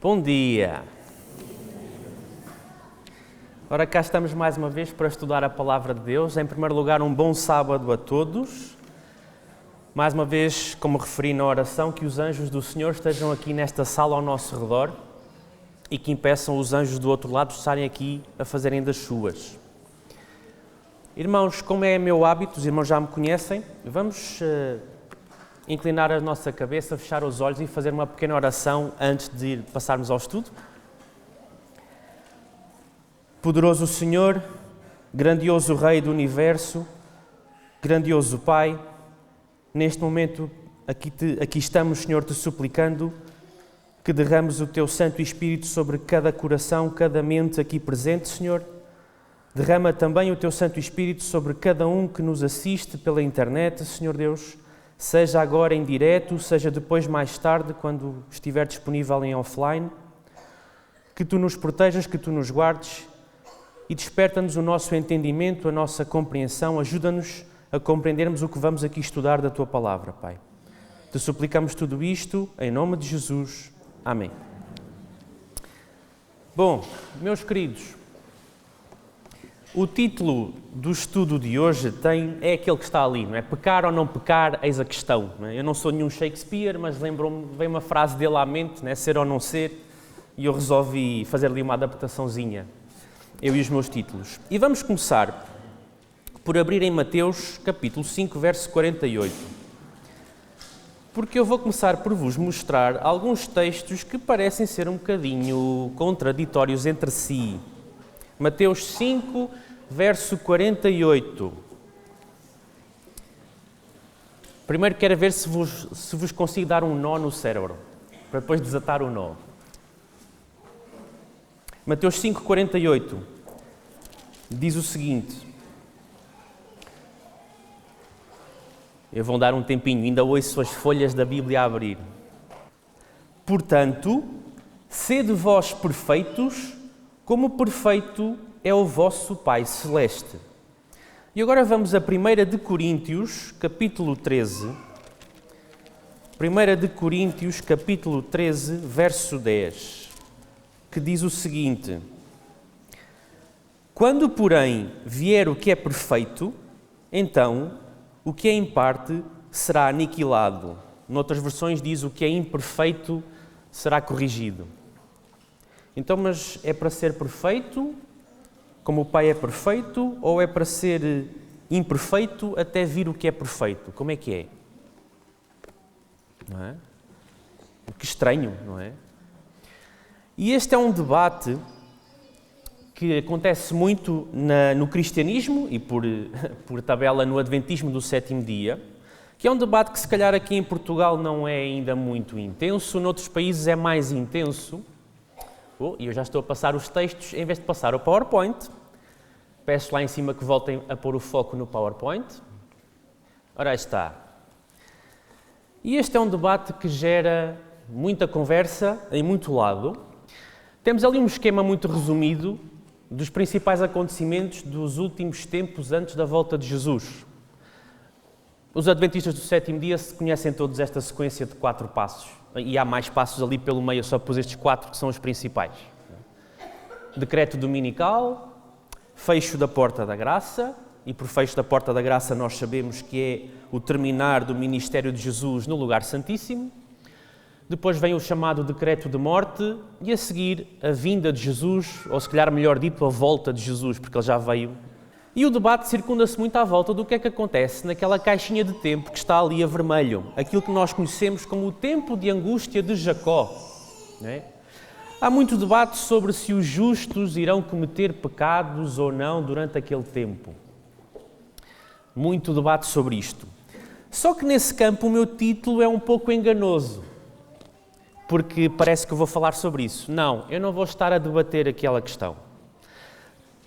Bom dia! Ora, cá estamos mais uma vez para estudar a Palavra de Deus. Em primeiro lugar, um bom sábado a todos. Mais uma vez, como referi na oração, que os anjos do Senhor estejam aqui nesta sala ao nosso redor e que impeçam os anjos do outro lado de estarem aqui a fazerem das suas. Irmãos, como é meu hábito, os irmãos já me conhecem, vamos inclinar a nossa cabeça, fechar os olhos e fazer uma pequena oração antes de passarmos ao estudo. Poderoso Senhor, grandioso Rei do Universo, grandioso Pai, neste momento aqui estamos, Senhor, te suplicando que derrames o Teu Santo Espírito sobre cada coração, cada mente aqui presente, Senhor. Derrama também o Teu Santo Espírito sobre cada um que nos assiste pela internet, Senhor Deus, seja agora em direto, seja depois mais tarde, quando estiver disponível em offline. Que Tu nos protejas, que Tu nos guardes e desperta-nos o nosso entendimento, a nossa compreensão, ajuda-nos a compreendermos o que vamos aqui estudar da Tua Palavra, Pai. Te suplicamos tudo isto em nome de Jesus. Amém. Bom, meus queridos, o título do estudo de hoje é aquele que está ali, não é? Pecar ou não pecar, eis a questão. Não é? Eu não sou nenhum Shakespeare, mas veio uma frase dele à mente, não é? Ser ou não ser, e eu resolvi fazer ali uma adaptaçãozinha, eu e os meus títulos. E vamos começar por abrir em Mateus, capítulo 5, verso 48. Porque eu vou começar por vos mostrar alguns textos que parecem ser um bocadinho contraditórios entre si. Mateus 5, verso 48. Primeiro quero ver se vos consigo dar um nó no cérebro, para depois desatar o nó. Mateus 5, 48 diz o seguinte. Eu vou dar um tempinho, ainda ouço as folhas da Bíblia a abrir. Portanto, sede vós perfeitos, como perfeito é o vosso Pai Celeste. E agora vamos a 1 de Coríntios, capítulo 13. 1 de Coríntios, capítulo 13, verso 10, que diz o seguinte. Quando, porém, vier o que é perfeito, então o que é em parte será aniquilado. Noutras versões diz o que é imperfeito será corrigido. Então, mas é para ser perfeito, como o Pai é perfeito, ou é para ser imperfeito até vir o que é perfeito? Como é que é? Não é? Que estranho, não é? E este é um debate que acontece muito no cristianismo e por tabela no adventismo do sétimo dia, que é um debate que se calhar aqui em Portugal não é ainda muito intenso, noutros países é mais intenso. E eu já estou a passar os textos em vez de passar o PowerPoint. Peço lá em cima que voltem a pôr o foco no PowerPoint. Ora, aí está. E este é um debate que gera muita conversa em muito lado. Temos ali um esquema muito resumido dos principais acontecimentos dos últimos tempos antes da volta de Jesus. Os adventistas do sétimo dia conhecem todos esta sequência de 4 passos. E há mais passos ali pelo meio, eu só pus estes 4 que são os principais. Decreto dominical, fecho da porta da graça, e por fecho da porta da graça nós sabemos que é o terminar do ministério de Jesus no lugar santíssimo. Depois vem o chamado decreto de morte e a seguir a vinda de Jesus, ou se calhar melhor dito, a volta de Jesus, porque ele já veio. E o debate circunda-se muito à volta do que é que acontece naquela caixinha de tempo que está ali a vermelho, aquilo que nós conhecemos como o tempo de angústia de Jacó. Não é? Há muito debate sobre se os justos irão cometer pecados ou não durante aquele tempo. Muito debate sobre isto. Só que nesse campo o meu título é um pouco enganoso, porque parece que eu vou falar sobre isso. Não, eu não vou estar a debater aquela questão.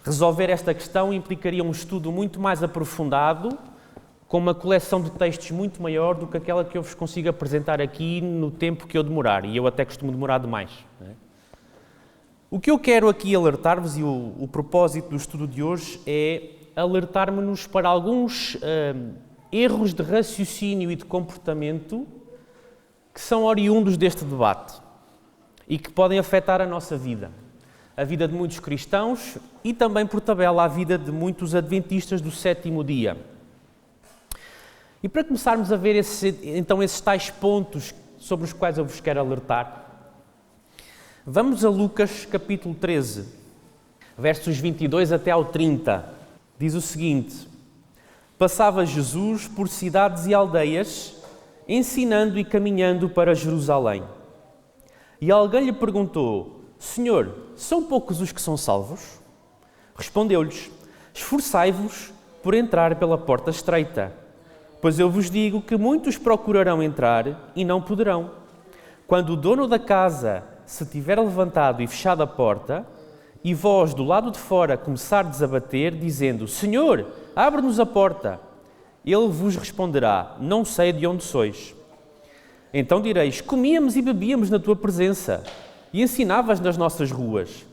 Resolver esta questão implicaria um estudo muito mais aprofundado, com uma coleção de textos muito maior do que aquela que eu vos consigo apresentar aqui no tempo que eu demorar, e eu até costumo demorar demais. Não é? O que eu quero aqui alertar-vos, e o propósito do estudo de hoje, é alertar-me-nos para alguns erros de raciocínio e de comportamento que são oriundos deste debate. e que podem afetar a nossa vida. A vida de muitos cristãos e também, por tabela, a vida de muitos adventistas do sétimo dia. E para começarmos a ver esses tais pontos sobre os quais eu vos quero alertar, vamos a Lucas capítulo 13, versos 22 até ao 30. Diz o seguinte: Passava Jesus por cidades e aldeias, ensinando e caminhando para Jerusalém. E alguém lhe perguntou: Senhor, são poucos os que são salvos? Respondeu-lhes: Esforçai-vos por entrar pela porta estreita, pois eu vos digo que muitos procurarão entrar e não poderão. Quando o dono da casa se tiver levantado e fechado a porta, e vós do lado de fora começardes a bater, dizendo: Senhor, abre-nos a porta, ele vos responderá: Não sei de onde sois. Então direis: Comíamos e bebíamos na tua presença, e ensinavas nas nossas ruas.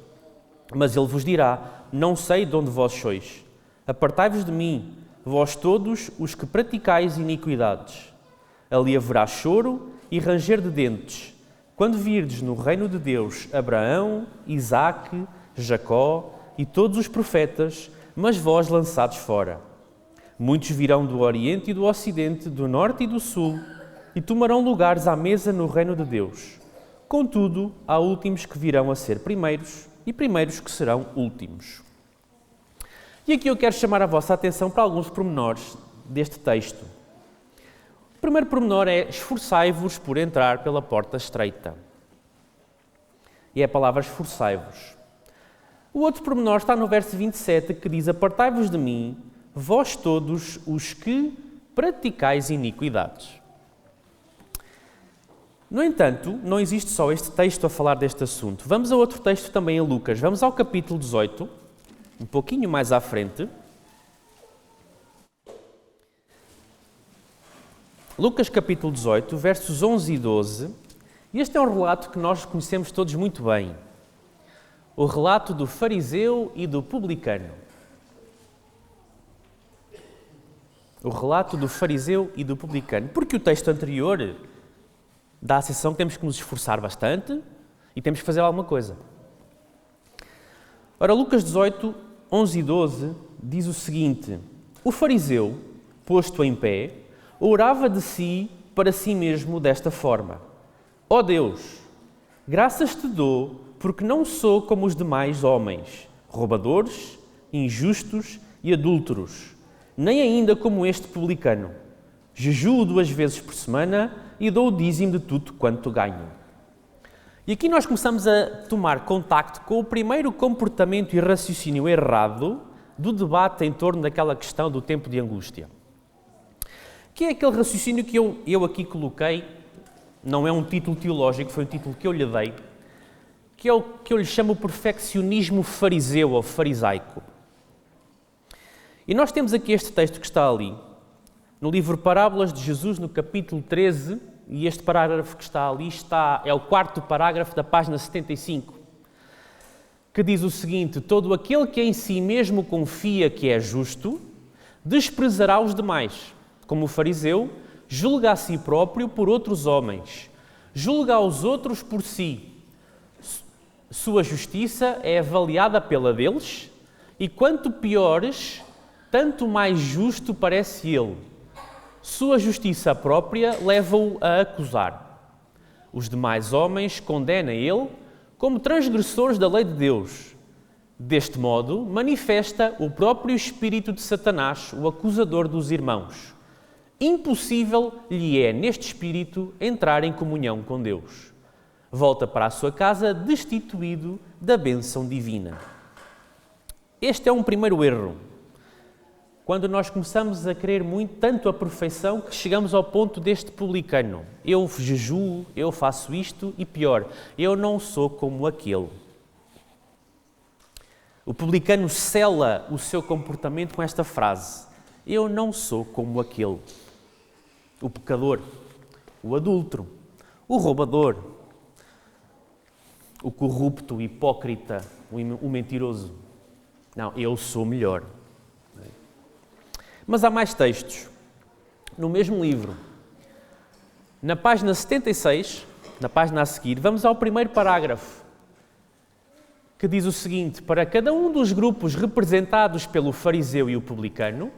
Mas ele vos dirá: Não sei de onde vós sois. Apartai-vos de mim, vós todos os que praticais iniquidades. Ali haverá choro e ranger de dentes, quando virdes no reino de Deus Abraão, Isaque, Jacó e todos os profetas, mas vós lançados fora. Muitos virão do Oriente e do Ocidente, do Norte e do Sul, e tomarão lugares à mesa no reino de Deus. Contudo, há últimos que virão a ser primeiros, e primeiros que serão últimos. E aqui eu quero chamar a vossa atenção para alguns pormenores deste texto. O primeiro pormenor é: esforçai-vos por entrar pela porta estreita. E é a palavra esforçai-vos. O outro pormenor está no verso 27, que diz: Apartai-vos de mim, vós todos os que praticais iniquidades. No entanto, não existe só este texto a falar deste assunto. Vamos a outro texto também em Lucas. Vamos ao capítulo 18, um pouquinho mais à frente. Lucas capítulo 18, versos 11 e 12. E este é um relato que nós conhecemos todos muito bem. O relato do fariseu e do publicano. O relato do fariseu e do publicano. Porque o texto anterior dá a sensação que temos que nos esforçar bastante e temos que fazer alguma coisa. Ora, Lucas 18, 11 e 12 diz o seguinte: O fariseu, posto em pé, orava de si para si mesmo desta forma: Ó Deus, graças te dou porque não sou como os demais homens, roubadores, injustos e adúlteros, nem ainda como este publicano. Jejuo 2 vezes por semana e dou o dízimo de tudo quanto ganho. E aqui nós começamos a tomar contacto com o primeiro comportamento e raciocínio errado do debate em torno daquela questão do tempo de angústia. Que é aquele raciocínio que eu aqui coloquei, não é um título teológico, foi um título que eu lhe dei, que é o que eu lhe chamo o perfeccionismo fariseu ou farisaico. E nós temos aqui este texto que está ali, no livro Parábolas de Jesus, no capítulo 13, e este parágrafo que está ali é o 4º parágrafo da página 75, que diz o seguinte: Todo aquele que em si mesmo confia que é justo, desprezará os demais. Como o fariseu, julga a si próprio por outros homens, julga aos outros por si. Sua justiça é avaliada pela deles, e quanto piores, tanto mais justo parece ele. Sua justiça própria leva-o a acusar. Os demais homens condenam ele como transgressores da lei de Deus. Deste modo, manifesta o próprio espírito de Satanás, o acusador dos irmãos. Impossível lhe é, neste espírito, entrar em comunhão com Deus. Volta para a sua casa destituído da bênção divina. Este é um primeiro erro. Quando nós começamos a querer muito, tanto a perfeição, que chegamos ao ponto deste publicano. Eu jejuo, eu faço isto e pior, eu não sou como aquele. O publicano sela o seu comportamento com esta frase: eu não sou como aquele. O pecador, o adúltero, o roubador, o corrupto, o hipócrita, o mentiroso. Não, eu sou melhor. Mas há mais textos. No mesmo livro, na página 76, na página a seguir, vamos ao primeiro parágrafo, que diz o seguinte: para cada um dos grupos representados pelo fariseu e o publicano,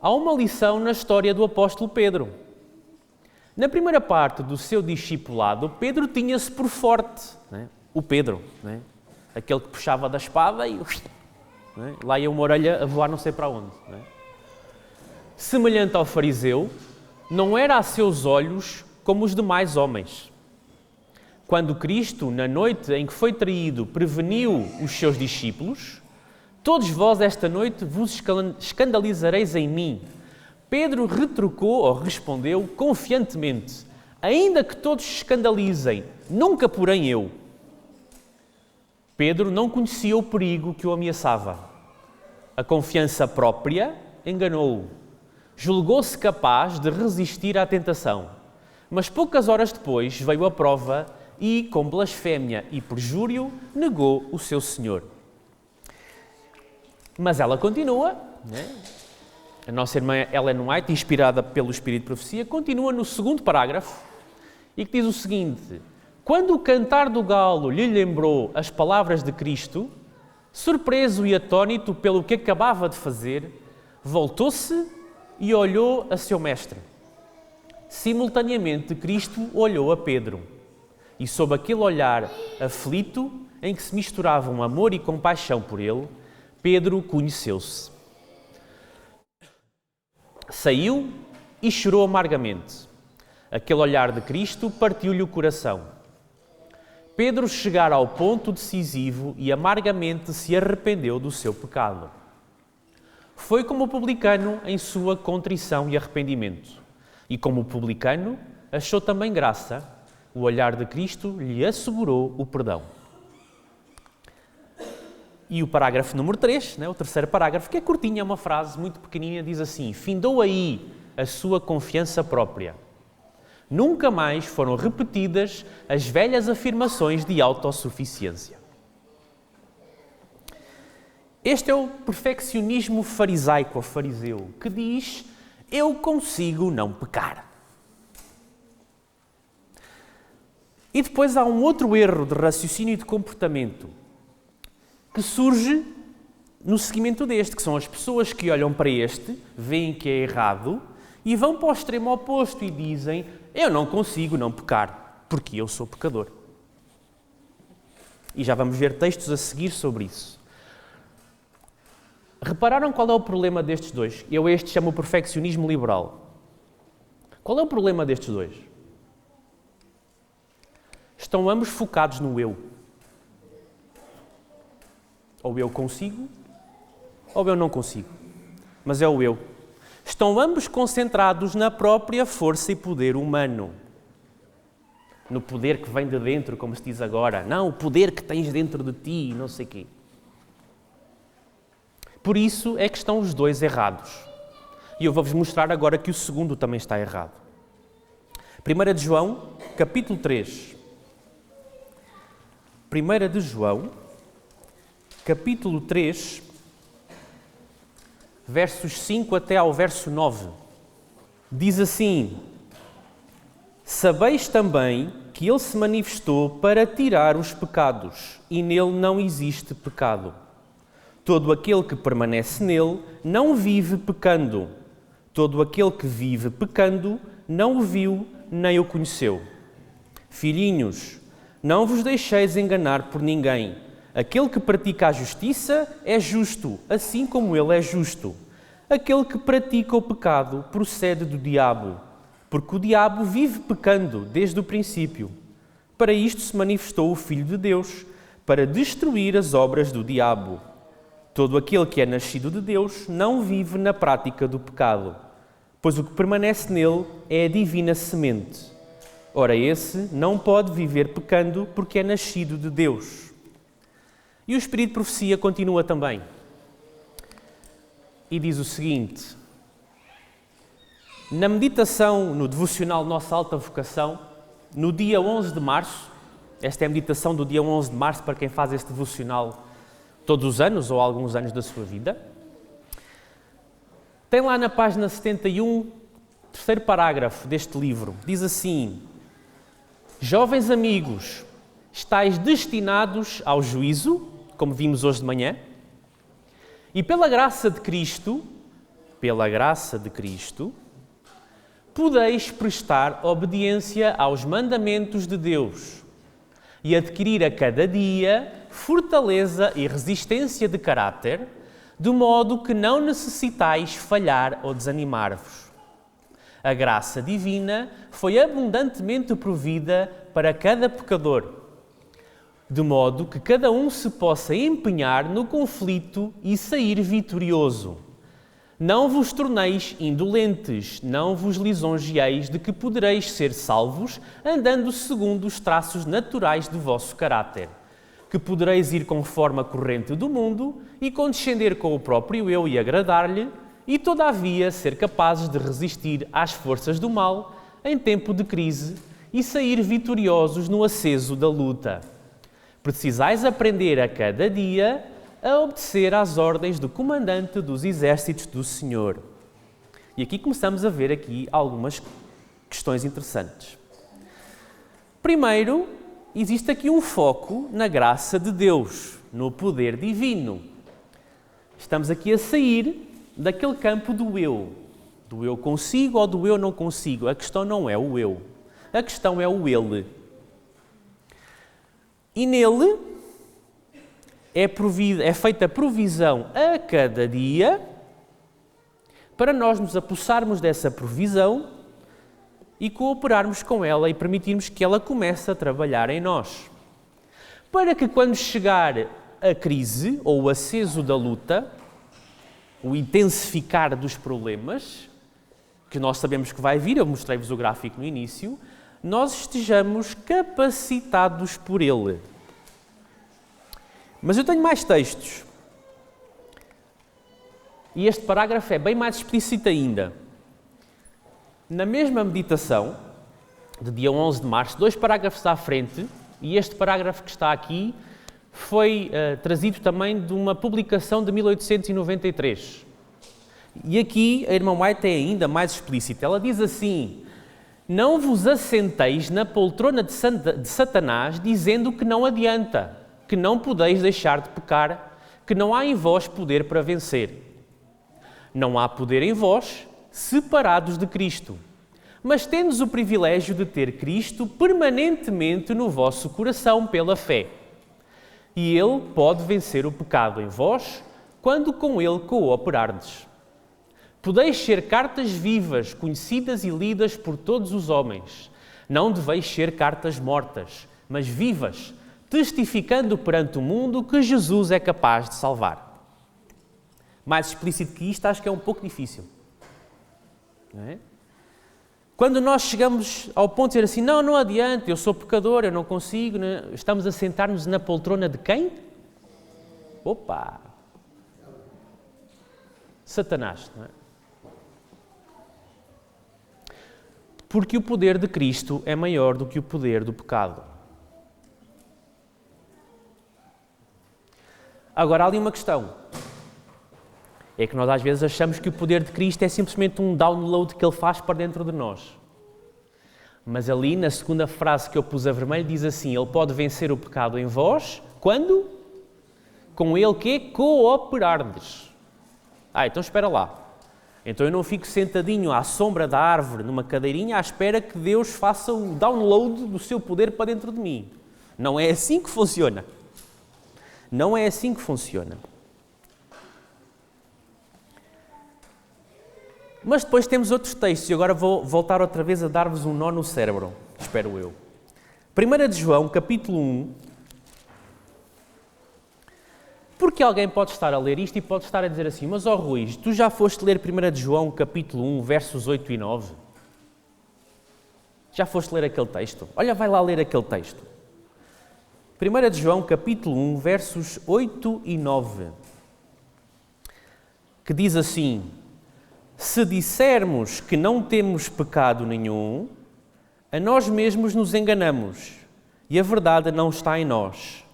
há uma lição na história do apóstolo Pedro. Na primeira parte do seu discipulado, Pedro tinha-se por forte, né? O Pedro, né? Aquele que puxava da espada e né? Lá ia uma orelha a voar não sei para onde. Né? Semelhante ao fariseu, não era a seus olhos como os demais homens. Quando Cristo, na noite em que foi traído, preveniu os seus discípulos: todos vós esta noite vos escandalizareis em mim. Pedro retrucou ou respondeu confiantemente: ainda que todos se escandalizem, nunca porém eu. Pedro não conhecia o perigo que o ameaçava. A confiança própria enganou-o. Julgou-se capaz de resistir à tentação. Mas poucas horas depois veio a prova e, com blasfémia e perjúrio, negou o seu Senhor. Mas ela continua, né? A nossa irmã Ellen White, inspirada pelo Espírito de Profecia, continua no segundo parágrafo e que diz o seguinte: quando o cantar do galo lhe lembrou as palavras de Cristo, surpreso e atônito pelo que acabava de fazer, voltou-se e olhou a seu mestre. Simultaneamente, Cristo olhou a Pedro e, sob aquele olhar aflito, em que se misturavam amor e compaixão por ele, Pedro conheceu-se. Saiu e chorou amargamente. Aquele olhar de Cristo partiu-lhe o coração. Pedro chegara ao ponto decisivo e amargamente se arrependeu do seu pecado. Foi como o publicano em sua contrição e arrependimento. E como o publicano, achou também graça. O olhar de Cristo lhe assegurou o perdão. E o parágrafo número 3, né, o terceiro parágrafo, que é curtinho, é uma frase muito pequenina, diz assim: findou aí a sua confiança própria. Nunca mais foram repetidas as velhas afirmações de autossuficiência. Este é o perfeccionismo farisaico ou fariseu, que diz: eu consigo não pecar. E depois há um outro erro de raciocínio e de comportamento que surge no seguimento deste, que são as pessoas que olham para este, veem que é errado e vão para o extremo oposto e dizem: eu não consigo não pecar, porque eu sou pecador. E já vamos ver textos a seguir sobre isso. Repararam qual é o problema destes dois? Eu este chamo o perfeccionismo liberal. Qual é o problema destes dois? Estão ambos focados no eu. Ou eu consigo, ou eu não consigo. Mas é o eu. Estão ambos concentrados na própria força e poder humano. No poder que vem de dentro, como se diz agora. Não, o poder que tens dentro de ti, não sei o quê. Por isso é que estão os dois errados. E eu vou-vos mostrar agora que o segundo também está errado. 1 de João, capítulo 3. 1 de João, capítulo 3, versos 5 até ao verso 9. Diz assim: sabeis também que ele se manifestou para tirar os pecados, e nele não existe pecado. Todo aquele que permanece nele não vive pecando. Todo aquele que vive pecando não o viu nem o conheceu. Filhinhos, não vos deixeis enganar por ninguém. Aquele que pratica a justiça é justo, assim como ele é justo. Aquele que pratica o pecado procede do diabo, porque o diabo vive pecando desde o princípio. Para isto se manifestou o Filho de Deus, para destruir as obras do diabo. Todo aquele que é nascido de Deus não vive na prática do pecado, pois o que permanece nele é a divina semente. Ora, esse não pode viver pecando porque é nascido de Deus. E o Espírito de Profecia continua também. E diz o seguinte: na meditação no devocional Nossa Alta Vocação, no dia 11 de março, esta é a meditação do dia 11 de março para quem faz este devocional todos os anos ou alguns anos da sua vida, tem lá na página 71, terceiro parágrafo deste livro, diz assim: Jovens amigos, estáis destinados ao juízo, como vimos hoje de manhã, e pela graça de Cristo, podeis prestar obediência aos mandamentos de Deus e adquirir a cada dia fortaleza e resistência de caráter, de modo que não necessitais falhar ou desanimar-vos. A graça divina foi abundantemente provida para cada pecador, de modo que cada um se possa empenhar no conflito e sair vitorioso. Não vos torneis indolentes, não vos lisonjeeis de que podereis ser salvos andando segundo os traços naturais do vosso caráter, que podereis ir conforme a corrente do mundo e condescender com o próprio eu e agradar-lhe, e todavia ser capazes de resistir às forças do mal em tempo de crise e sair vitoriosos no aceso da luta. Precisais aprender a cada dia a obedecer às ordens do comandante dos exércitos do Senhor. E aqui começamos a ver aqui algumas questões interessantes. Primeiro, existe aqui um foco na graça de Deus, no poder divino. Estamos aqui a sair daquele campo do eu consigo ou do eu não consigo. A questão não é o eu, a questão é o ele. E nele é feita provisão a cada dia para nós nos apossarmos dessa provisão e cooperarmos com ela e permitirmos que ela comece a trabalhar em nós. Para que quando chegar a crise ou o aceso da luta, o intensificar dos problemas, que nós sabemos que vai vir, eu mostrei-vos o gráfico no início, nós estejamos capacitados por ele. Mas eu tenho mais textos. E este parágrafo é bem mais explícito ainda. Na mesma meditação, de dia 11 de março, 2 parágrafos à frente, e este parágrafo que está aqui foi trazido também de uma publicação de 1893. E aqui a irmã White é ainda mais explícita. Ela diz assim: não vos assenteis na poltrona de Satanás dizendo que não adianta, que não podeis deixar de pecar, que não há em vós poder para vencer. Não há poder em vós separados de Cristo, mas tendes o privilégio de ter Cristo permanentemente no vosso coração pela fé. E Ele pode vencer o pecado em vós quando com Ele cooperardes. Podeis ser cartas vivas, conhecidas e lidas por todos os homens. Não deveis ser cartas mortas, mas vivas, testificando perante o mundo que Jesus é capaz de salvar. Mais explícito que isto, acho que é um pouco difícil. Não é? Quando nós chegamos ao ponto de dizer assim, não adianta, eu sou pecador, eu não consigo, né? Estamos a sentar-nos na poltrona de quem? Opa! Satanás, não é? Porque o poder de Cristo é maior do que o poder do pecado. Agora, há ali uma questão. É que nós às vezes achamos que o poder de Cristo é simplesmente um download que Ele faz para dentro de nós. Mas ali, na segunda frase que eu pus a vermelho, diz assim, Ele pode vencer o pecado em vós, quando? Com Ele que cooperardes. Então espera lá. Então eu não fico sentadinho à sombra da árvore, numa cadeirinha, à espera que Deus faça o download do seu poder para dentro de mim. Não é assim que funciona. Não é assim que funciona. Mas depois temos outros textos, e agora vou voltar outra vez a dar-vos um nó no cérebro, espero eu. 1 de João, capítulo 1. Porque alguém pode estar a ler isto e pode estar a dizer assim, mas Rui, tu já foste ler 1 de João, capítulo 1, versos 8 e 9? Já foste ler aquele texto? Olha, vai lá ler aquele texto. 1 de João, capítulo 1, versos 8 e 9. Que diz assim: se dissermos que não temos pecado nenhum, a nós mesmos nos enganamos e a verdade não está em nós.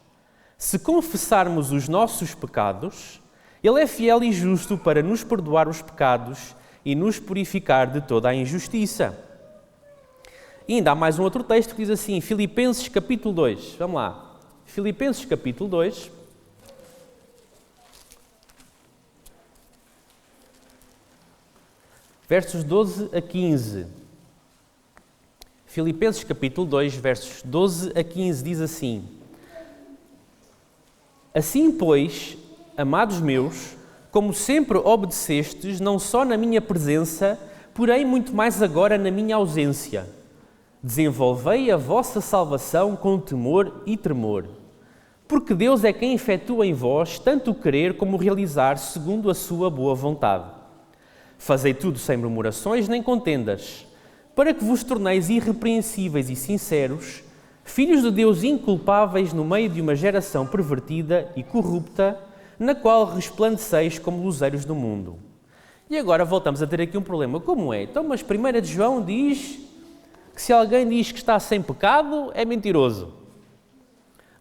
Se confessarmos os nossos pecados, Ele é fiel e justo para nos perdoar os pecados e nos purificar de toda a injustiça. E ainda há mais um outro texto que diz assim, Filipenses capítulo 2. Vamos lá. Filipenses capítulo 2. Versos 12 a 15. Filipenses capítulo 2, versos 12 a 15 diz assim: Assim, pois, amados meus, como sempre obedecestes, não só na minha presença, porém muito mais agora na minha ausência, desenvolvei a vossa salvação com temor e tremor, porque Deus é quem efetua em vós tanto o querer como o realizar segundo a sua boa vontade. Fazei tudo sem murmurações nem contendas, para que vos torneis irrepreensíveis e sinceros, filhos de Deus inculpáveis no meio de uma geração pervertida e corrupta, na qual resplandeceis como luzeiros do mundo. E agora voltamos a ter aqui um problema. Como é? Então, mas 1 de João diz que se alguém diz que está sem pecado, é mentiroso.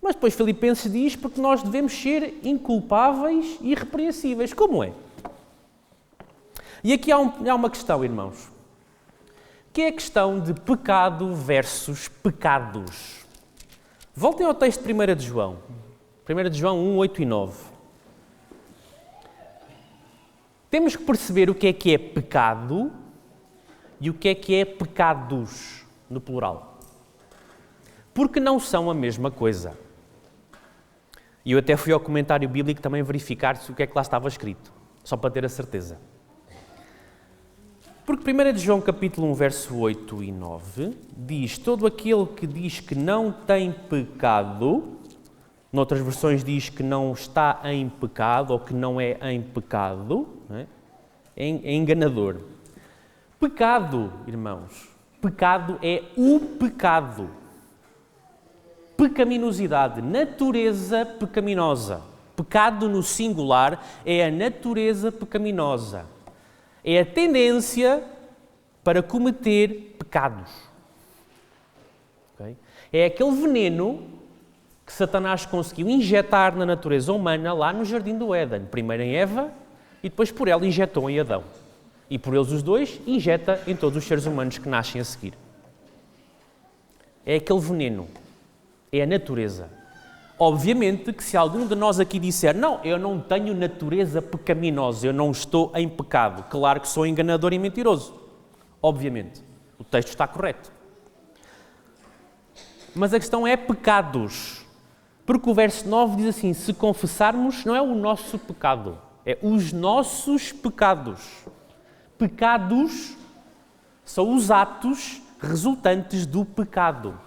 Mas depois Filipenses diz porque nós devemos ser inculpáveis e irrepreensíveis. Como é? E aqui há uma questão, irmãos, que é a questão de pecado versus pecados. Voltem ao texto de 1 de João. 1 de João 1, 8 e 9. Temos que perceber o que é pecado e o que é pecados, no plural. Porque não são a mesma coisa. E eu até fui ao comentário bíblico também verificar o que é que lá estava escrito, só para ter a certeza. Porque 1 de João capítulo 1, verso 8 e 9, diz, todo aquele que diz que não tem pecado, noutras versões diz que não está em pecado ou que não é em pecado, não é? É enganador. Pecado, irmãos, pecado é o pecado. Pecaminosidade, natureza pecaminosa. Pecado no singular é a natureza pecaminosa. É a tendência para cometer pecados. Okay? É aquele veneno que Satanás conseguiu injetar na natureza humana lá no Jardim do Éden. Primeiro em Eva e depois por ela injetou em Adão. E por eles os dois, injeta em todos os seres humanos que nascem a seguir. É aquele veneno. É a natureza. Obviamente que se algum de nós aqui disser não, eu não tenho natureza pecaminosa, eu não estou em pecado, claro que sou enganador e mentiroso. Obviamente. O texto está correto. Mas a questão é pecados. Porque o verso 9 diz assim, se confessarmos, não é o nosso pecado, é os nossos pecados. Pecados são os atos resultantes do pecado.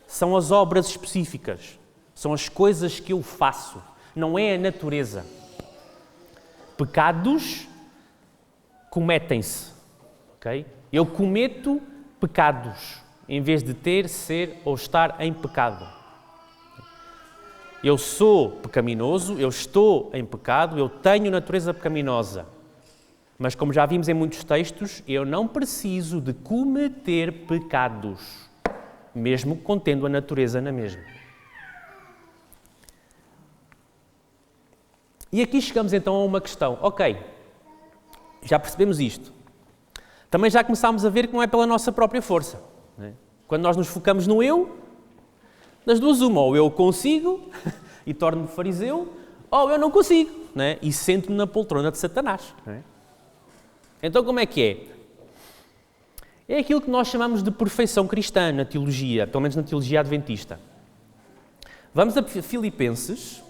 São as obras específicas. São as coisas que eu faço, não é a natureza. Pecados cometem-se, ok? Eu cometo pecados, em vez de ter, ser ou estar em pecado. Eu sou pecaminoso, eu estou em pecado, eu tenho natureza pecaminosa. Mas como já vimos em muitos textos, eu não preciso de cometer pecados, mesmo contendo a natureza na mesma. E aqui chegamos então a uma questão. Ok, já percebemos isto. Também já começámos a ver que não é pela nossa própria força. Né? Quando nós nos focamos no eu, das duas uma, ou eu consigo e torno-me fariseu, ou eu não consigo, né? E sento-me na poltrona de Satanás. Né? Então como é que é? É aquilo que nós chamamos de perfeição cristã na teologia, pelo menos na teologia adventista. Vamos a Filipenses,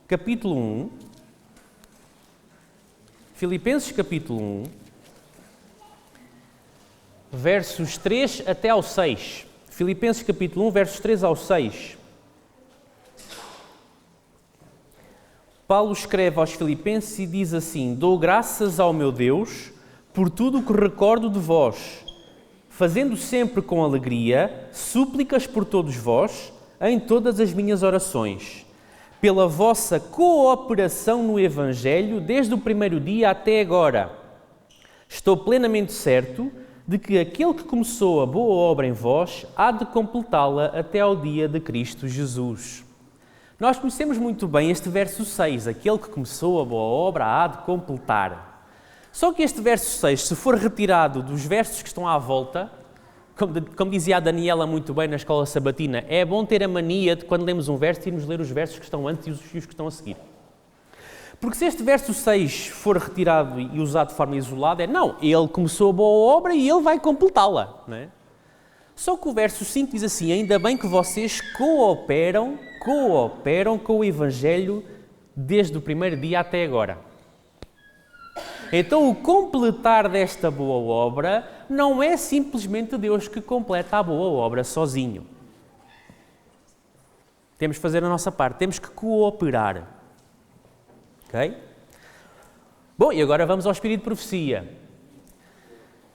capítulo 1, Filipenses capítulo 1, versos 3 até ao 6. Filipenses capítulo 1, versos 3 ao 6. Paulo escreve aos Filipenses e diz assim, dou graças ao meu Deus por tudo o que recordo de vós, fazendo sempre com alegria súplicas por todos vós em todas as minhas orações, pela vossa cooperação no Evangelho desde o primeiro dia até agora. Estou plenamente certo de que aquele que começou a boa obra em vós há de completá-la até ao dia de Cristo Jesus. Nós conhecemos muito bem este verso 6, aquele que começou a boa obra há de completar. Só que este verso 6, se for retirado dos versos que estão à volta, Como dizia a Daniela muito bem na escola sabatina, é bom ter a mania de, quando lemos um verso, irmos ler os versos que estão antes e os que estão a seguir. Porque se este verso 6 for retirado e usado de forma isolada, não, ele começou a boa obra e ele vai completá-la, não é? Só que o verso 5 diz assim: ainda bem que vocês cooperam com o Evangelho desde o primeiro dia até agora. Então o completar desta boa obra não é simplesmente Deus que completa a boa obra sozinho. Temos que fazer a nossa parte, temos que cooperar. Ok? Bom, e agora vamos ao Espírito de Profecia.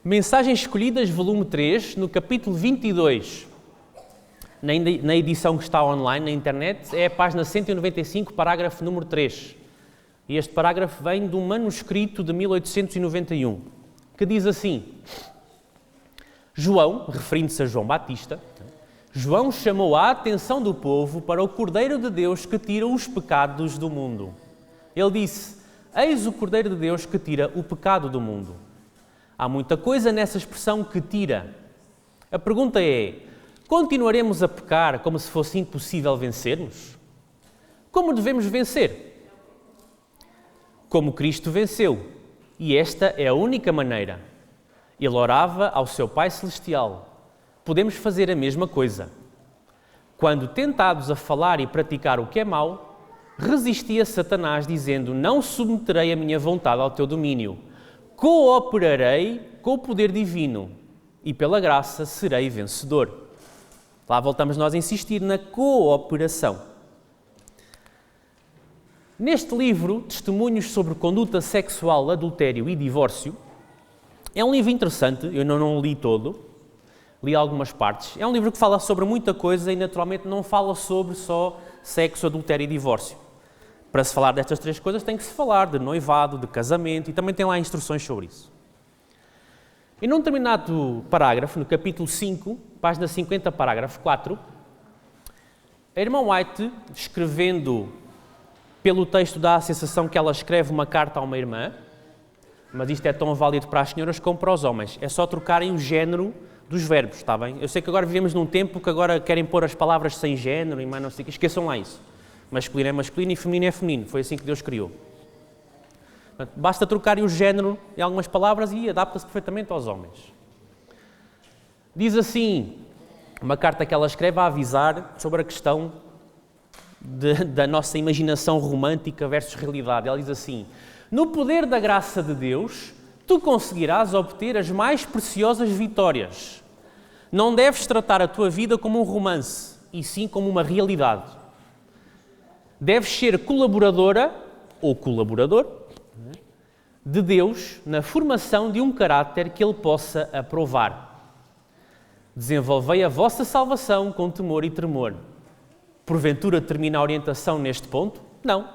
Mensagens Escolhidas, volume 3, no capítulo 22. Na edição que está online na internet, é a página 195, parágrafo número 3. E este parágrafo vem de um manuscrito de 1891, que diz assim: João, referindo-se a João Batista, João chamou a atenção do povo para o Cordeiro de Deus que tira os pecados do mundo. Ele disse: eis o Cordeiro de Deus que tira o pecado do mundo. Há muita coisa nessa expressão que tira. A pergunta é: continuaremos a pecar como se fosse impossível vencermos? Como devemos vencer? Como Cristo venceu. E esta é a única maneira. Ele orava ao seu Pai Celestial. Podemos fazer a mesma coisa. Quando tentados a falar e praticar o que é mau, resistia Satanás dizendo: não submeterei a minha vontade ao teu domínio. Cooperarei com o poder divino e pela graça serei vencedor. Lá voltamos nós a insistir na cooperação. Neste livro, Testemunhos sobre Conduta Sexual, Adultério e Divórcio, é um livro interessante, eu não o li todo, li algumas partes. É um livro que fala sobre muita coisa e naturalmente não fala sobre só sexo, adultério e divórcio. Para se falar destas três coisas tem que se falar de noivado, de casamento, e também tem lá instruções sobre isso. E num determinado parágrafo, no capítulo 5, página 50, parágrafo 4, a irmã White, escrevendo, pelo texto dá a sensação que ela escreve uma carta a uma irmã, mas isto é tão válido para as senhoras como para os homens. É só trocarem o género dos verbos, está bem? Eu sei que agora vivemos num tempo que agora querem pôr as palavras sem género e mais não sei o que. Esqueçam lá isso. Masculino é masculino e feminino é feminino. Foi assim que Deus criou. Portanto, basta trocarem o género em algumas palavras e adapta-se perfeitamente aos homens. Diz assim, uma carta que ela escreve a avisar sobre a questão da nossa imaginação romântica versus realidade. Ela diz assim: no poder da graça de Deus, tu conseguirás obter as mais preciosas vitórias. Não deves tratar a tua vida como um romance, e sim como uma realidade. Deves ser colaboradora, ou colaborador, de Deus na formação de um caráter que Ele possa aprovar. Desenvolvei a vossa salvação com temor e tremor. Porventura termina a orientação neste ponto? Não.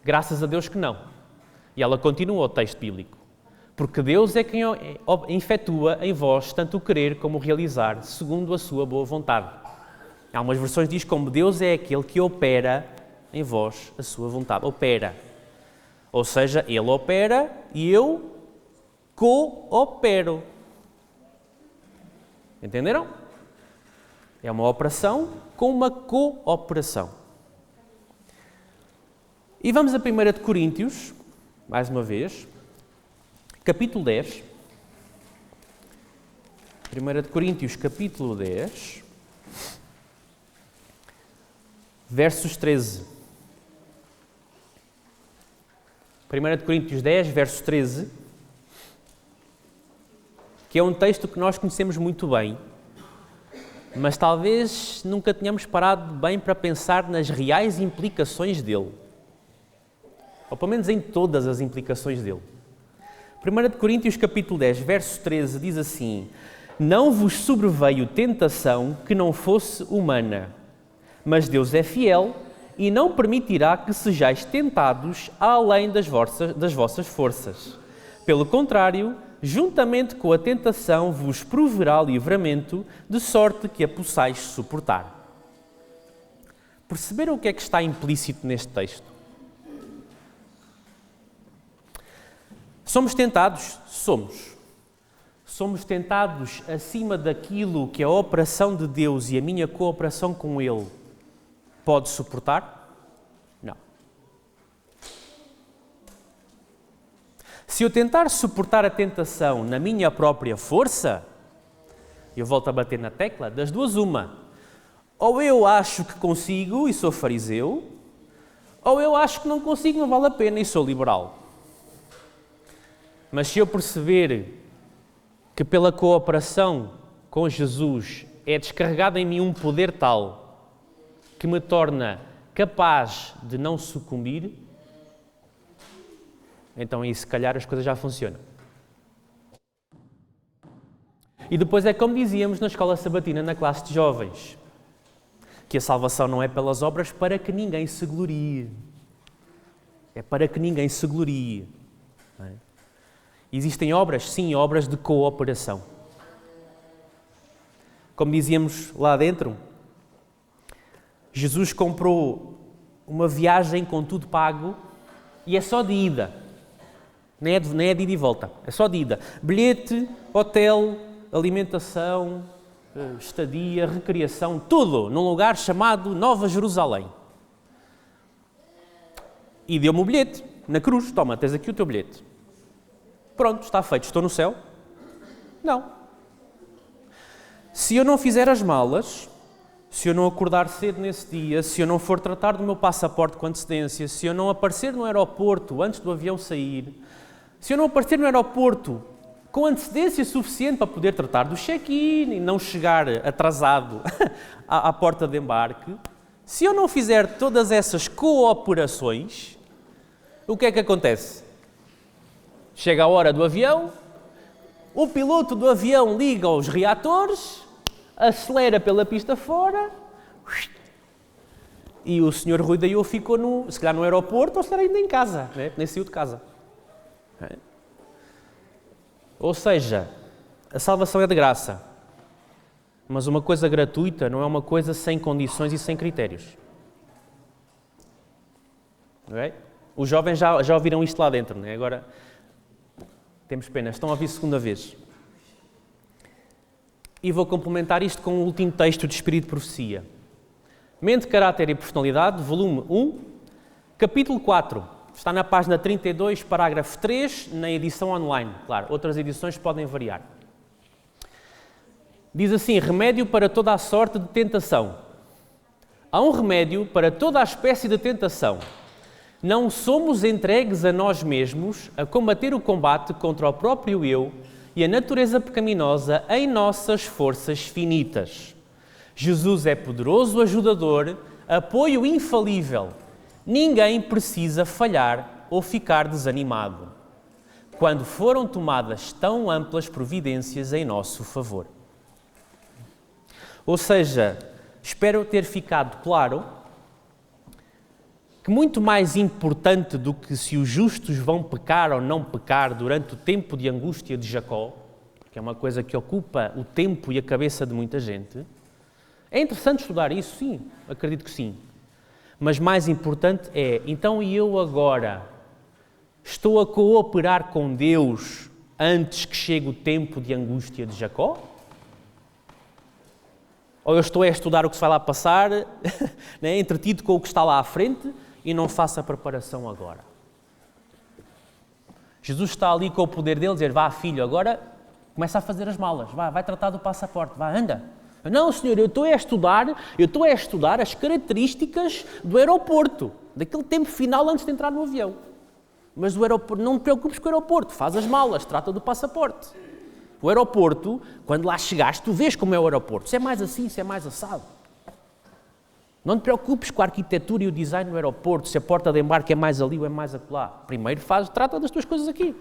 Graças a Deus que não. E ela continua o texto bíblico. Porque Deus é quem efetua em vós tanto o querer como o realizar, segundo a sua boa vontade. Há umas versões que diz como Deus é aquele que opera em vós a sua vontade. Opera. Ou seja, Ele opera e eu coopero. Entenderam? É uma operação com uma cooperação. E vamos a 1 de Coríntios, mais uma vez, capítulo 10. 1 de Coríntios, capítulo 10, versos 13. 1 de Coríntios 10, verso 13, que é um texto que nós conhecemos muito bem, mas talvez nunca tenhamos parado bem para pensar nas reais implicações dele. Ou pelo menos em todas as implicações dele. 1 de Coríntios capítulo 10, verso 13, diz assim: não vos sobreveio tentação que não fosse humana, mas Deus é fiel e não permitirá que sejais tentados além das vossas forças. Pelo contrário, juntamente com a tentação vos proverá livramento, de sorte que a possais suportar. Perceberam o que é que está implícito neste texto? Somos tentados? Somos. somos tentados acima daquilo que a operação de Deus e a minha cooperação com Ele pode suportar? Não. Se eu tentar suportar a tentação na minha própria força, eu volto a bater na tecla, das duas uma. Ou eu acho que consigo e sou fariseu, ou eu acho que não consigo, não vale a pena e sou liberal. Mas se eu perceber que pela cooperação com Jesus é descarregado em mim um poder tal que me torna capaz de não sucumbir, então aí se calhar as coisas já funcionam. E depois é como dizíamos na escola sabatina, na classe de jovens, que a salvação não é pelas obras para que ninguém se glorie. É para que ninguém se glorie. Não é? Existem obras, sim, obras de cooperação. Como dizíamos lá dentro, Jesus comprou uma viagem com tudo pago e é só de ida. Nem é de ida e volta, é só de ida. Bilhete, hotel, alimentação, estadia, recreação, tudo num lugar chamado Nova Jerusalém. E deu-me o bilhete, na cruz, toma, tens aqui o teu bilhete. Pronto, está feito, estou no céu? Não. Se eu não fizer as malas, se eu não acordar cedo nesse dia, se eu não for tratar do meu passaporte com antecedência, se eu não aparecer no aeroporto antes do avião sair, se eu não aparecer no aeroporto com antecedência suficiente para poder tratar do check-in e não chegar atrasado à porta de embarque, se eu não fizer todas essas cooperações, o que é que acontece? Chega a hora do avião, o piloto do avião liga os reatores, acelera pela pista fora e o senhor Rui Daio ficou, se calhar no aeroporto ou se calhar ainda em casa, né? Nem saiu de casa. Ou seja, a salvação é de graça, mas uma coisa gratuita não é uma coisa sem condições e sem critérios. Okay? Os jovens já ouviram isto lá dentro, né? Agora temos pena, estão a ouvir segunda vez. E vou complementar isto com o último texto de Espírito de Profecia. Mente, Caráter e Personalidade, volume 1, capítulo 4. Está na página 32, parágrafo 3, na edição online. Claro, outras edições podem variar. Diz assim, remédio para toda a sorte de tentação. Há um remédio para toda a espécie de tentação. Não somos entregues a nós mesmos a combater o combate contra o próprio eu e a natureza pecaminosa em nossas forças finitas. Jesus é poderoso ajudador, apoio infalível. Ninguém precisa falhar ou ficar desanimado quando foram tomadas tão amplas providências em nosso favor. Ou seja, espero ter ficado claro que muito mais importante do que se os justos vão pecar ou não pecar durante o tempo de angústia de Jacó, que é uma coisa que ocupa o tempo e a cabeça de muita gente, é interessante estudar isso, sim, acredito que sim. Mas mais importante é, então e eu agora estou a cooperar com Deus antes que chegue o tempo de angústia de Jacó? Ou eu estou a estudar o que se vai lá passar, né, entretido com o que está lá à frente, e não faço a preparação agora? Jesus está ali com o poder dele, dizer, vá filho, agora começa a fazer as malas, vai tratar do passaporte, anda. Não, senhor, eu estou a estudar as características do aeroporto, daquele tempo final antes de entrar no avião. Mas do aeroporto, não te preocupes com o aeroporto, faz as malas, trata do passaporte. O aeroporto, quando lá chegaste, tu vês como é o aeroporto, se é mais assim, se é mais assado. Não te preocupes com a arquitetura e o design do aeroporto, se a porta de embarque é mais ali ou é mais acolá. Primeiro trata das tuas coisas aqui.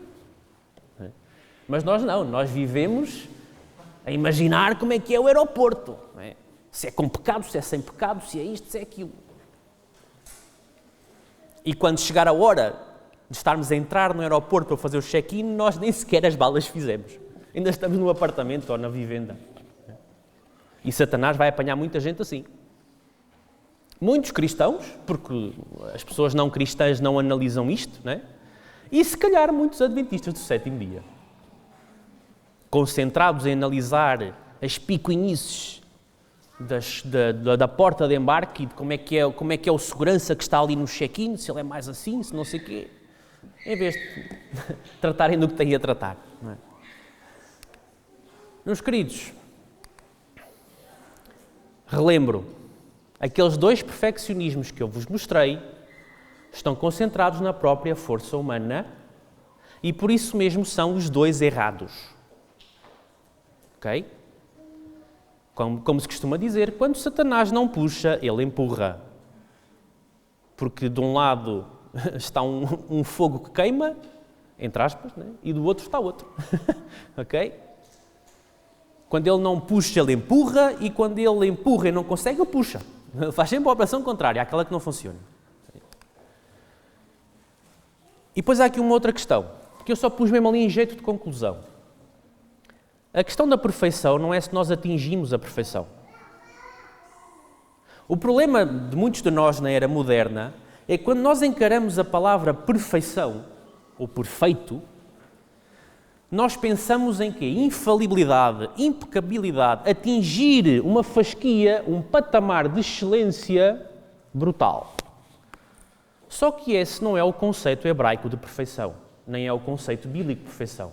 Mas nós não, nós vivemos a imaginar como é que é o aeroporto. Não é? Se é com pecado, se é sem pecado, se é isto, se é aquilo. E quando chegar a hora de estarmos a entrar no aeroporto para fazer o check-in, nós nem sequer as balas fizemos. Ainda estamos no apartamento ou na vivenda. E Satanás vai apanhar muita gente assim. Muitos cristãos, porque as pessoas não cristãs não analisam isto, não é? E se calhar muitos adventistas do sétimo dia. concentrados em analisar as picuinhices da porta de embarque e de como é que é o segurança que está ali no check-in, se ele é mais assim, se não sei o quê, em vez de tratarem do que têm a tratar. Não é? Meus queridos, relembro, aqueles 2 perfeccionismos que eu vos mostrei estão concentrados na própria força humana e por isso mesmo são os 2 errados. Ok? Como se costuma dizer, quando Satanás não puxa, ele empurra. Porque de um lado está um fogo que queima, entre aspas, né? E do outro está outro. Ok? Quando ele não puxa, ele empurra, e quando ele empurra e não consegue, ele puxa. Ele faz sempre a operação contrária, aquela que não funciona. E depois há aqui uma outra questão, que eu só pus mesmo ali em jeito de conclusão. A questão da perfeição não é se nós atingimos a perfeição. O problema de muitos de nós na era moderna é que quando nós encaramos a palavra perfeição, ou perfeito, nós pensamos em quê? Infalibilidade, impecabilidade, atingir uma fasquia, um patamar de excelência brutal. Só que esse não é o conceito hebraico de perfeição, nem é o conceito bíblico de perfeição.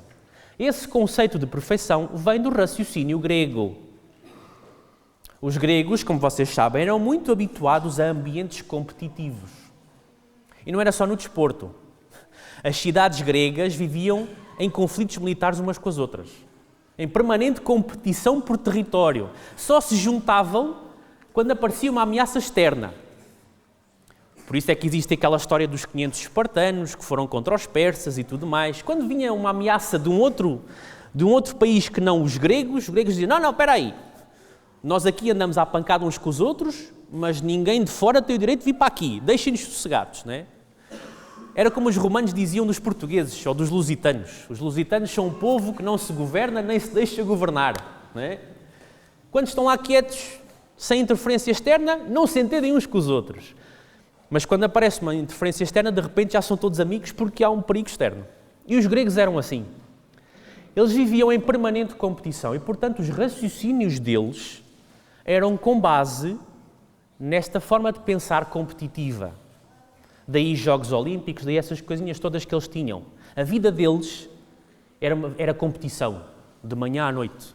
Esse conceito de perfeição vem do raciocínio grego. Os gregos, como vocês sabem, eram muito habituados a ambientes competitivos. E não era só no desporto. As cidades gregas viviam em conflitos militares umas com as outras, em permanente competição por território. Só se juntavam quando aparecia uma ameaça externa. Por isso é que existe aquela história dos 500 espartanos que foram contra os persas e tudo mais. Quando vinha uma ameaça de um outro país que não os gregos diziam, não, espera aí, nós aqui andamos à pancada uns com os outros, mas ninguém de fora tem o direito de vir para aqui, deixem-nos sossegados, não é? Era como os romanos diziam dos portugueses ou dos lusitanos. Os lusitanos são um povo que não se governa nem se deixa governar, não é? Quando estão lá quietos, sem interferência externa, não se entendem uns com os outros. Mas quando aparece uma interferência externa, de repente já são todos amigos porque há um perigo externo. E os gregos eram assim. Eles viviam em permanente competição e, portanto, os raciocínios deles eram com base nesta forma de pensar competitiva. Daí Jogos Olímpicos, daí essas coisinhas todas que eles tinham. A vida deles era competição, de manhã à noite.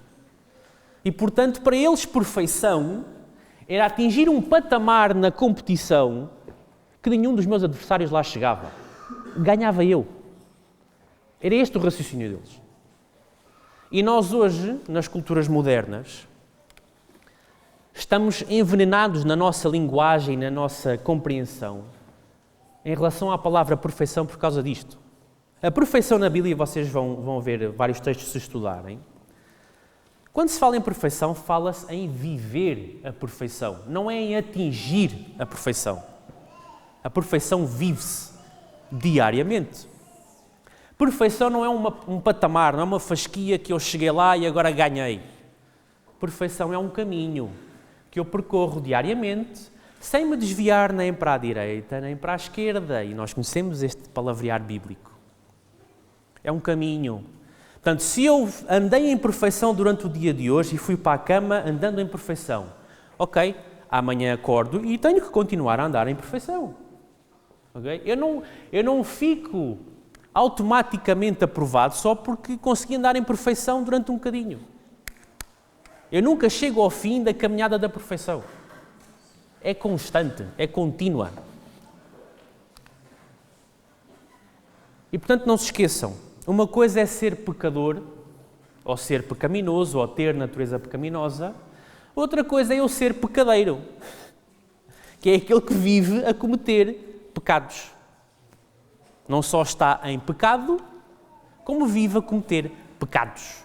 E, portanto, para eles, perfeição era atingir um patamar na competição que nenhum dos meus adversários lá chegava. Ganhava eu. Era este o raciocínio deles. E nós hoje, nas culturas modernas, estamos envenenados na nossa linguagem, na nossa compreensão, em relação à palavra perfeição por causa disto. A perfeição na Bíblia, vocês vão ver vários textos se estudarem. Quando se fala em perfeição, fala-se em viver a perfeição, não é em atingir a perfeição. A perfeição vive-se diariamente. Perfeição não é um patamar, não é uma fasquia que eu cheguei lá e agora ganhei. Perfeição é um caminho que eu percorro diariamente, sem me desviar nem para a direita, nem para a esquerda. E nós conhecemos este palavrear bíblico. É um caminho. Portanto, se eu andei em perfeição durante o dia de hoje e fui para a cama andando em perfeição, ok, amanhã acordo e tenho que continuar a andar em perfeição. Okay? Eu não fico automaticamente aprovado só porque consegui andar em perfeição durante um bocadinho. Eu nunca chego ao fim da caminhada da perfeição. É constante, é contínua. E, portanto, não se esqueçam, uma coisa é ser pecador, ou ser pecaminoso, ou ter natureza pecaminosa. Outra coisa é eu ser pecadeiro, que é aquele que vive a cometer pecados. Não só está em pecado, como vive a cometer pecados.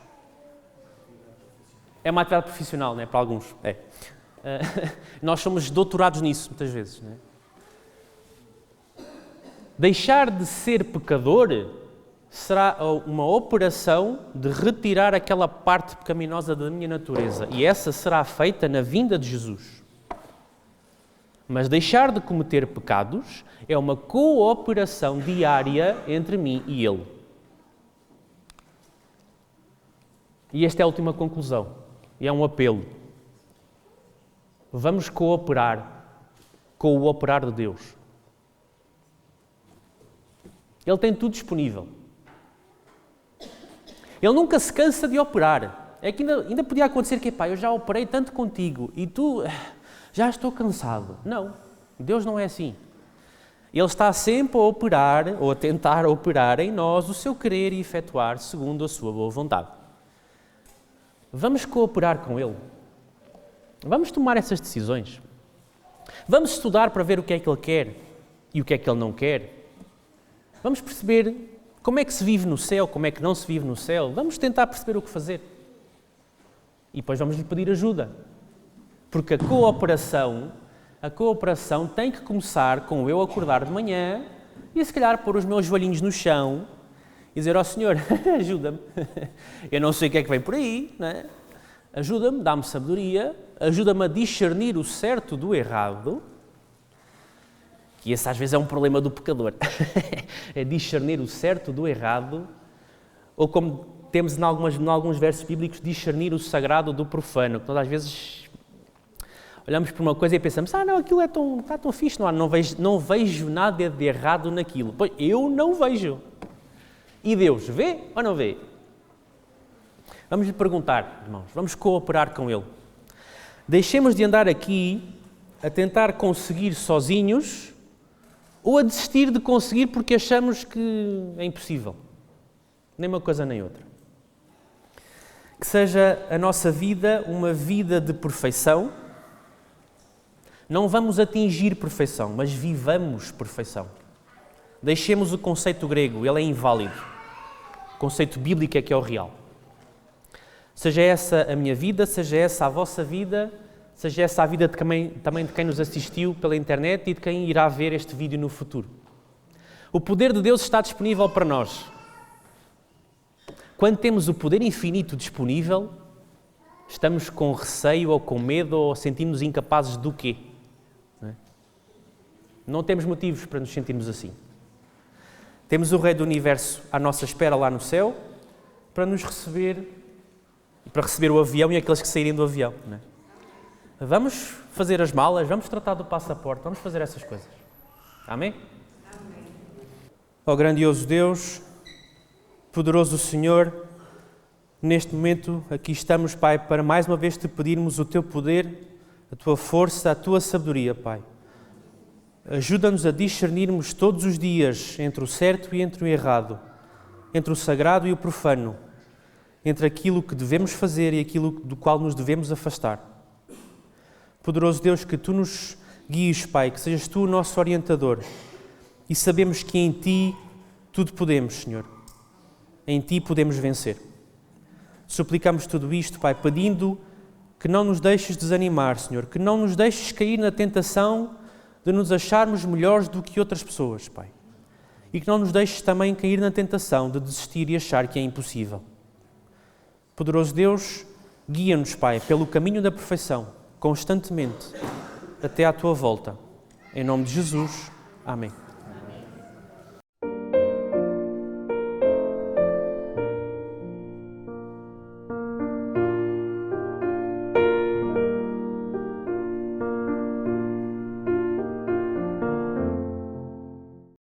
É uma atividade profissional, não é? Para alguns. É. Nós somos doutorados nisso, muitas vezes. Não é? Deixar de ser pecador será uma operação de retirar aquela parte pecaminosa da minha natureza. E essa será feita na vinda de Jesus. Mas deixar de cometer pecados é uma cooperação diária entre mim e Ele. E esta é a última conclusão, e é um apelo. Vamos cooperar com o operar de Deus. Ele tem tudo disponível. Ele nunca se cansa de operar. É que ainda podia acontecer que, eu já operei tanto contigo e tu já estou cansado. Não, Deus não é assim. Ele está sempre a operar, ou a tentar operar em nós o seu querer e efetuar segundo a sua boa vontade. Vamos cooperar com Ele. Vamos tomar essas decisões. Vamos estudar para ver o que é que Ele quer e o que é que Ele não quer. Vamos perceber como é que se vive no céu, como é que não se vive no céu. Vamos tentar perceber o que fazer. E depois vamos lhe pedir ajuda. Porque a cooperação tem que começar com eu acordar de manhã e se calhar pôr os meus joelhinhos no chão e dizer ao Senhor, ajuda-me. Eu não sei o que é que vem por aí, não é? Ajuda-me, dá-me sabedoria, ajuda-me a discernir o certo do errado. E esse às vezes é um problema do pecador. É discernir o certo do errado, ou como temos em alguns versos bíblicos, discernir o sagrado do profano. Que nós às vezes olhamos para uma coisa e pensamos, não, aquilo está tão fixe, não vejo nada de errado naquilo. Pois eu não vejo. E Deus vê ou não vê? Vamos lhe perguntar, irmãos, vamos cooperar com Ele. Deixemos de andar aqui a tentar conseguir sozinhos ou a desistir de conseguir porque achamos que é impossível. Nem uma coisa nem outra. Que seja a nossa vida uma vida de perfeição. Não vamos atingir perfeição, mas vivamos perfeição. Deixemos o conceito grego, ele é inválido. O conceito bíblico é que é o real. Seja essa a minha vida, seja essa a vossa vida, seja essa a vida também de quem nos assistiu pela internet e de quem irá ver este vídeo no futuro. O poder de Deus está disponível para nós. Quando temos o poder infinito disponível, estamos com receio ou com medo ou sentimos incapazes do quê? Não temos motivos para nos sentirmos assim. Temos o Rei do Universo à nossa espera lá no céu para nos receber, para receber o avião e aqueles que saírem do avião. Não é? Vamos fazer as malas, vamos tratar do passaporte, vamos fazer essas coisas. Amém? Amém. Ó grandioso Deus, poderoso Senhor, neste momento aqui estamos, Pai, para mais uma vez te pedirmos o teu poder, a tua força, a tua sabedoria, Pai. Ajuda-nos a discernirmos todos os dias entre o certo e entre o errado, entre o sagrado e o profano, entre aquilo que devemos fazer e aquilo do qual nos devemos afastar. Poderoso Deus, que Tu nos guies, Pai, que sejas Tu o nosso orientador e sabemos que em Ti tudo podemos, Senhor. Em Ti podemos vencer. Suplicamos tudo isto, Pai, pedindo que não nos deixes desanimar, Senhor, que não nos deixes cair na tentação de nos acharmos melhores do que outras pessoas, Pai. E que não nos deixes também cair na tentação de desistir e achar que é impossível. Poderoso Deus, guia-nos, Pai, pelo caminho da perfeição, constantemente, até à Tua volta. Em nome de Jesus. Amém.